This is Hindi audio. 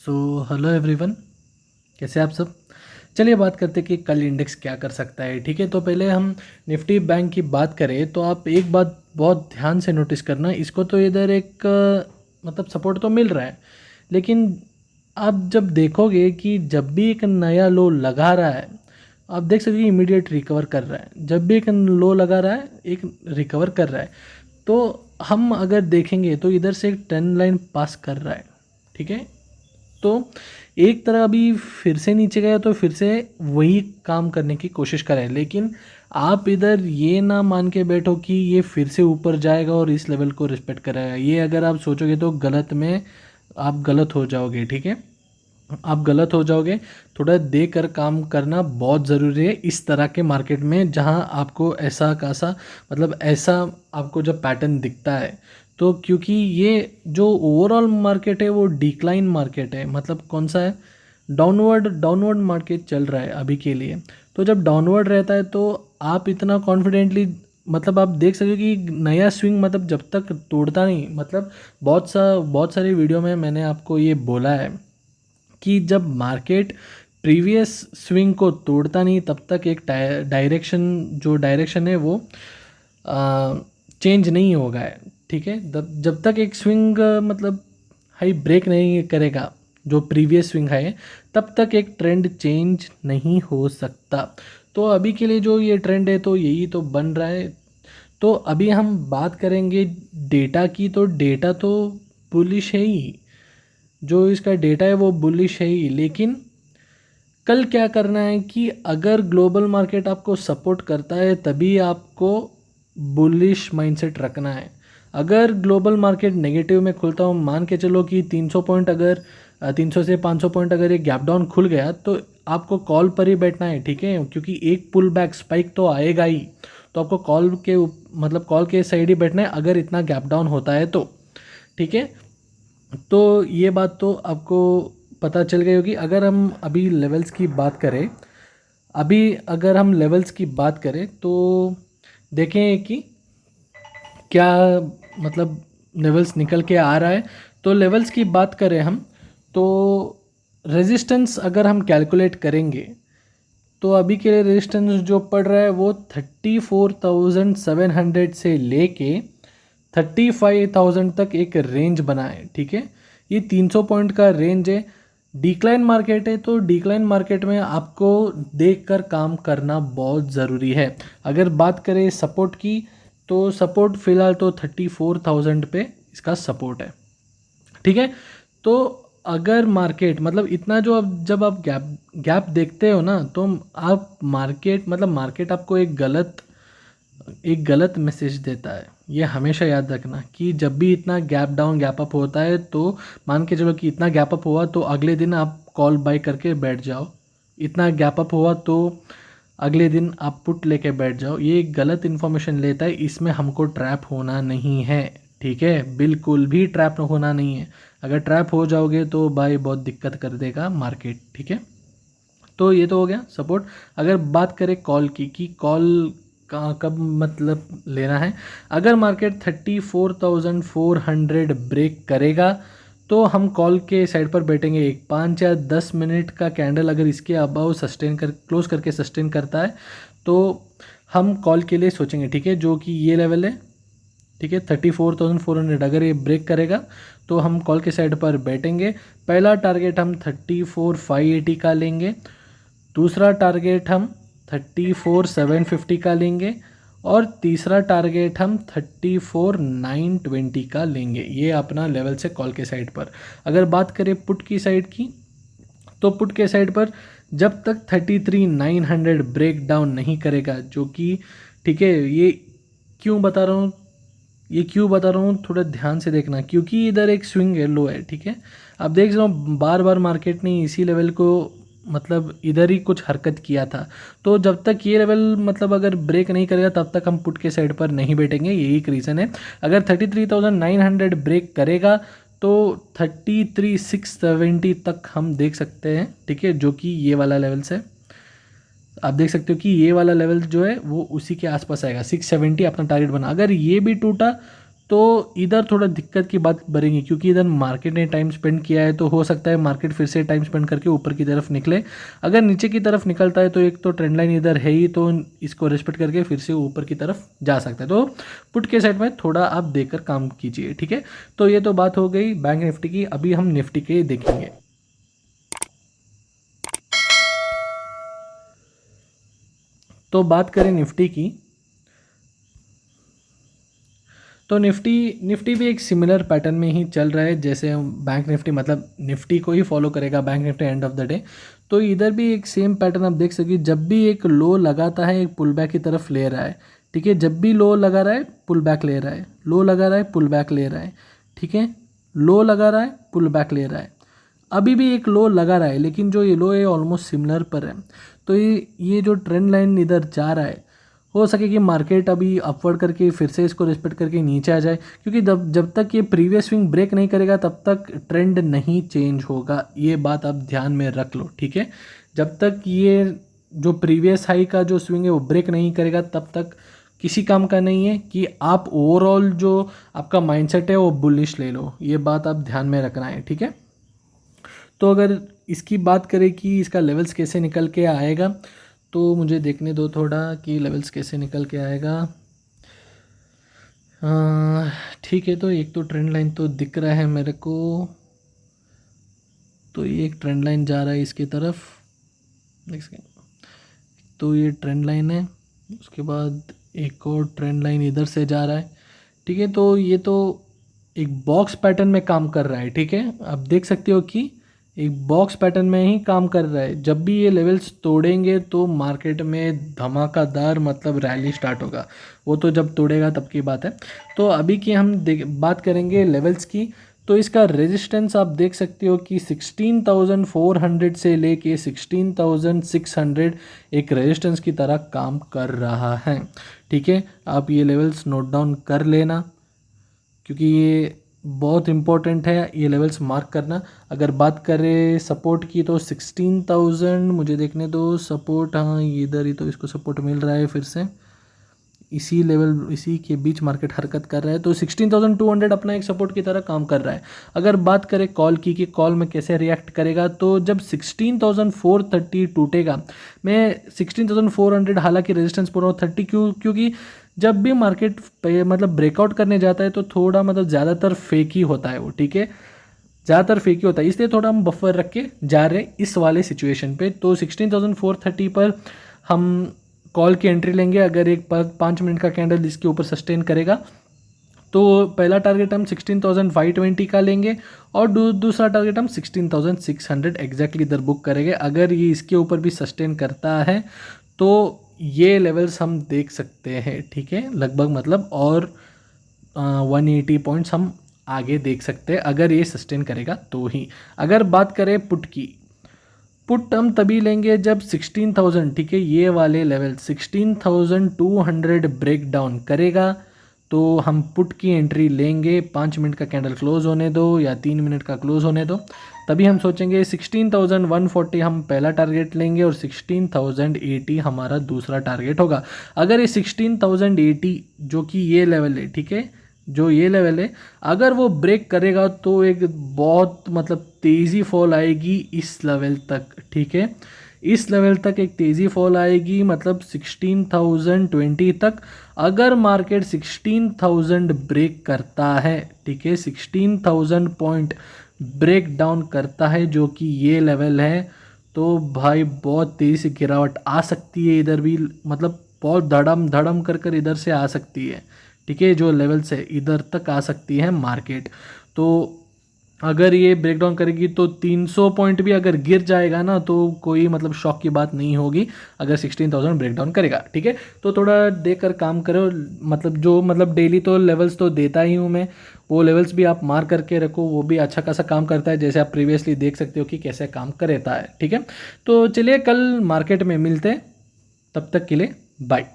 सो हेलो एवरीवन, कैसे आप सब। चलिए बात करते हैं कि कल इंडेक्स क्या कर सकता है। ठीक है, तो पहले हम निफ्टी बैंक की बात करें तो आप एक बात बहुत ध्यान से नोटिस करना, इसको तो इधर एक मतलब सपोर्ट तो मिल रहा है, लेकिन आप जब देखोगे कि जब भी एक नया लो लगा रहा है, आप देख सकते हैं इमीडिएट रिकवर कर रहा है। जब भी एक लो लगा रहा है एक रिकवर कर रहा है, तो हम अगर देखेंगे तो इधर से एक ट्रेंड लाइन पास कर रहा है। ठीक है, तो एक तरह अभी फिर से नीचे गया तो फिर से वही काम करने की कोशिश करें, लेकिन आप इधर ये ना मान के बैठो कि ये फिर से ऊपर जाएगा और इस लेवल को रिस्पेक्ट करेगा। ये अगर आप सोचोगे तो गलत में आप गलत हो जाओगे। ठीक है, आप गलत हो जाओगे। थोड़ा देख कर काम करना बहुत ज़रूरी है इस तरह के मार्केट में, जहां आपको ऐसा खासा मतलब ऐसा आपको जब पैटर्न दिखता है। तो क्योंकि ये जो ओवरऑल मार्केट है वो डिक्लाइन मार्केट है, मतलब कौन सा है, डाउनवर्ड मार्केट चल रहा है अभी के लिए। तो जब डाउनवर्ड रहता है तो आप इतना कॉन्फिडेंटली मतलब आप देख सकते हो कि नया स्विंग मतलब जब तक तोड़ता नहीं, मतलब बहुत सारी वीडियो में मैंने आपको ये बोला है कि जब मार्केट प्रीवियस स्विंग को तोड़ता नहीं तब तक एक डायरेक्शन है वो चेंज नहीं होगा है। ठीक है, जब तक एक स्विंग मतलब हाई ब्रेक नहीं करेगा जो प्रीवियस स्विंग है, तब तक एक ट्रेंड चेंज नहीं हो सकता। तो अभी के लिए जो ये ट्रेंड है तो यही तो बन रहा है। तो अभी हम बात करेंगे डेटा की, तो डेटा तो बुलिश है ही, जो इसका डेटा है वो बुलिश है ही, लेकिन कल क्या करना है कि अगर ग्लोबल मार्केट आपको सपोर्ट करता है तभी आपको बुलिश माइंडसेट रखना है। अगर ग्लोबल मार्केट नेगेटिव में खुलता हो, मान के चलो कि 300 पॉइंट अगर 300 से 500 पॉइंट अगर एक गैप डाउन खुल गया तो आपको कॉल पर ही बैठना है। ठीक है, क्योंकि एक पुल बैक स्पाइक तो आएगा ही, तो आपको मतलब कॉल के साइड ही बैठना है अगर इतना गैप डाउन होता है तो। ठीक है, तो ये बात तो आपको पता चल गई होगी। अगर हम अभी लेवल्स की बात करें, अगर हम लेवल्स की बात करें तो देखें कि क्या मतलब लेवल्स निकल के आ रहा है। तो लेवल्स की बात करें हम तो रेजिस्टेंस अगर हम कैलकुलेट करेंगे तो अभी के लिए रेजिस्टेंस जो पड़ रहा है वो 34,700 से लेके 35,000 तक एक रेंज बना है। ठीक है, ये 300 पॉइंट का रेंज है। डिक्लाइन मार्केट है तो डिक्लाइन मार्केट में आपको देखकर काम करना बहुत ज़रूरी है। अगर बात करें सपोर्ट की तो सपोर्ट फिलहाल तो 34,000 पे इसका सपोर्ट है। ठीक है, तो अगर मार्केट मतलब इतना जो अब जब आप गैप देखते हो ना, तो आप मार्केट आपको एक गलत मैसेज देता है। ये हमेशा याद रखना कि जब भी इतना गैप डाउन गैप अप होता है तो मान के चलो कि इतना गैप अप हुआ तो अगले दिन आप कॉल बाय करके बैठ जाओ। इतना गैप अप हुआ तो अगले दिन आप पुट लेके बैठ जाओ। ये एक गलत इन्फॉर्मेशन लेता है, इसमें हमको ट्रैप होना नहीं है। ठीक है, बिल्कुल भी ट्रैप होना नहीं है। अगर ट्रैप हो जाओगे तो भाई बहुत दिक्कत कर देगा मार्केट। ठीक है, तो ये तो हो गया सपोर्ट। अगर बात करें कॉल की कि कॉल का कब मतलब लेना है, अगर मार्केट 34,400 ब्रेक करेगा तो हम कॉल के साइड पर बैठेंगे। एक 5 या 10 मिनट का कैंडल अगर इसके अबाव क्लोज करके सस्टेन करता है तो हम कॉल के लिए सोचेंगे। ठीक है, जो कि ये लेवल है। ठीक है, 34,400 अगर ये ब्रेक करेगा तो हम कॉल के साइड पर बैठेंगे। पहला टारगेट हम 34,580 का लेंगे, दूसरा टारगेट हम 34,750 का लेंगे और तीसरा टारगेट हम 34,920 का लेंगे। ये अपना लेवल से कॉल के साइड पर। अगर बात करें पुट की साइड की तो पुट के साइड पर जब तक 33,900 ब्रेक डाउन नहीं करेगा, जो कि ठीक है, ये क्यों बता रहा हूँ थोड़ा ध्यान से देखना, क्योंकि इधर एक स्विंग है, लो है। ठीक है, आप देख रहे हो बार बार मार्केट ने इसी लेवल को मतलब इधर ही कुछ हरकत किया था। तो जब तक ये लेवल मतलब अगर ब्रेक नहीं करेगा तब तक हम पुट के साइड पर नहीं बैठेंगे। यही एक रीज़न है। अगर 33,900 ब्रेक करेगा तो 33,670 तक हम देख सकते हैं। ठीक है, जो कि ये वाला लेवल से आप देख सकते हो कि ये वाला लेवल जो है वो उसी के आसपास आएगा। 670 अपना टारगेट बना। अगर ये भी टूटा तो इधर थोड़ा दिक्कत की बात बढ़ेगी, क्योंकि इधर मार्केट ने टाइम स्पेंड किया है, तो हो सकता है मार्केट फिर से टाइम स्पेंड करके ऊपर की तरफ निकले। अगर नीचे की तरफ निकलता है तो एक तो ट्रेंड लाइन इधर है ही, तो इसको रिस्पेक्ट करके फिर से ऊपर की तरफ जा सकता है। तो पुट के साइड में थोड़ा आप देखकर काम कीजिए, ठीक है। तो ये तो बात हो गई बैंक निफ्टी की। अभी हम निफ्टी के देखेंगे। तो बात करें निफ्टी की, तो निफ्टी भी एक सिमिलर पैटर्न में ही चल रहा है जैसे बैंक निफ्टी, मतलब निफ्टी को ही फॉलो करेगा bank Nifty end of the day. तो इधर भी एक सेम पैटर्न आप देख सकिए, जब भी एक लो लगाता है एक पुल बैक की तरफ ले रहा है, ठीक है। जब भी लो लगा रहा है पुल बैक ले रहा है, लो लगा रहा है पुल बैक ले रहा है, ठीक है। लो लगा रहा है पुल बैक ले रहा है। अभी भी एक लो लगा रहा है, लेकिन जो ये लो है ऑलमोस्ट सिमिलर पर है। तो ये जो ट्रेंड लाइन इधर जा रहा है, हो सके कि मार्केट अभी अपवर्ड करके फिर से इसको रिस्पेक्ट करके नीचे आ जाए, क्योंकि जब तक ये प्रीवियस स्विंग ब्रेक नहीं करेगा तब तक ट्रेंड नहीं चेंज होगा। ये बात आप ध्यान में रख लो, ठीक है। जब तक ये जो प्रीवियस हाई का जो स्विंग है वो ब्रेक नहीं करेगा तब तक किसी काम का नहीं है कि आप ओवरऑल जो आपका माइंडसेट है वो बुलिश ले लो। ये बात आप ध्यान में रखना है, ठीक है। तो अगर इसकी बात करें कि इसका लेवल्स कैसे निकल के आएगा, तो मुझे देखने दो थोड़ा कि लेवल्स कैसे निकल के आएगा। ठीक है, तो एक तो ट्रेंड लाइन तो दिख रहा है मेरे को, तो ये एक ट्रेंड लाइन जा रहा है इसकी तरफ, तो ये ट्रेंड लाइन है। उसके बाद एक और ट्रेंड लाइन इधर से जा रहा है, ठीक है। तो ये तो एक बॉक्स पैटर्न में काम कर रहा है, ठीक है। आप देख सकते हो कि एक बॉक्स पैटर्न में ही काम कर रहा है। जब भी ये लेवल्स तोड़ेंगे तो मार्केट में धमाकादार मतलब रैली स्टार्ट होगा, वो तो जब तोड़ेगा तब की बात है। तो अभी की हम बात करेंगे लेवल्स की। तो इसका रेजिस्टेंस आप देख सकते हो कि 16,400 से लेके 16,600 एक रेजिस्टेंस की तरह काम कर रहा है, ठीक है। आप ये लेवल्स नोट डाउन कर लेना, क्योंकि ये बहुत इम्पोर्टेंट है ये लेवल्स मार्क करना। अगर बात करें सपोर्ट की तो 16,000 मुझे देखने दो सपोर्ट, हाँ इधर ही तो इसको सपोर्ट मिल रहा है। फिर से इसी लेवल इसी के बीच मार्केट हरकत कर रहा है, तो 16,200 अपना एक सपोर्ट की तरह काम कर रहा है। अगर बात करें कॉल की कि कॉल में कैसे रिएक्ट करेगा, तो जब 16,430 टूटेगा, मैं 16,400 हालांकि रेजिस्टेंस बोल रहा हूँ 30, क्योंकि जब भी मार्केट मतलब ब्रेकआउट करने जाता है तो थोड़ा मतलब ज़्यादातर फेक ही होता है वो, ठीक है। ज़्यादातर फेक ही होता है, इसलिए थोड़ा हम बफर रख के जा रहे हैं इस वाले सिचुएशन पे। तो 16,430 पर हम कॉल की एंट्री लेंगे। अगर एक 5 मिनट का कैंडल इसके ऊपर सस्टेन करेगा तो पहला टारगेट हम 16,520 का लेंगे और दूसरा टारगेट हम 16,600 एग्जैक्टली इधर बुक करेंगे। अगर ये इसके ऊपर भी सस्टेन करता है तो ये लेवल्स हम देख सकते हैं, ठीक है, लगभग मतलब और 180 पॉइंट्स हम आगे देख सकते हैं अगर ये सस्टेन करेगा तो ही। अगर बात करें पुट की, पुट हम तभी लेंगे जब 16,000, ठीक है, ये वाले लेवल 16,200 ब्रेक डाउन करेगा तो हम पुट की एंट्री लेंगे। 5 मिनट का कैंडल क्लोज होने दो या 3 मिनट का क्लोज होने दो, तभी हम सोचेंगे 16,140 हम पहला टारगेट लेंगे और 16,080 हमारा दूसरा टारगेट होगा। अगर ये 16,080 जो कि ये लेवल है, ठीक है, जो ये लेवल है, अगर वो ब्रेक करेगा तो एक बहुत मतलब तेज़ी फॉल आएगी इस लेवल तक, ठीक है। इस लेवल तक एक तेज़ी फॉल आएगी, मतलब 16,020 तक। अगर मार्केट 16,000 ब्रेक करता है, ठीक है, 16,000 पॉइंट ब्रेक डाउन करता है जो कि ये लेवल है, तो भाई बहुत तेज़ी से गिरावट आ सकती है इधर भी, मतलब बहुत धड़म धड़म कर इधर से आ सकती है, ठीक है। जो लेवल से इधर तक आ सकती है मार्केट। तो अगर ये ब्रेकडाउन करेगी तो 300 पॉइंट भी अगर गिर जाएगा ना तो कोई मतलब शॉक की बात नहीं होगी अगर 16,000 ब्रेकडाउन करेगा, ठीक है। तो थोड़ा देखकर काम करो, मतलब जो मतलब डेली तो लेवल्स तो देता ही हूँ मैं, वो लेवल्स भी आप मार्क करके रखो, वो भी अच्छा खासा काम करता है, जैसे आप प्रीवियसली देख सकते हो कि कैसे काम करता है, ठीक है। तो चलिए कल मार्केट में मिलते हैं, तब तक के लिए बाय।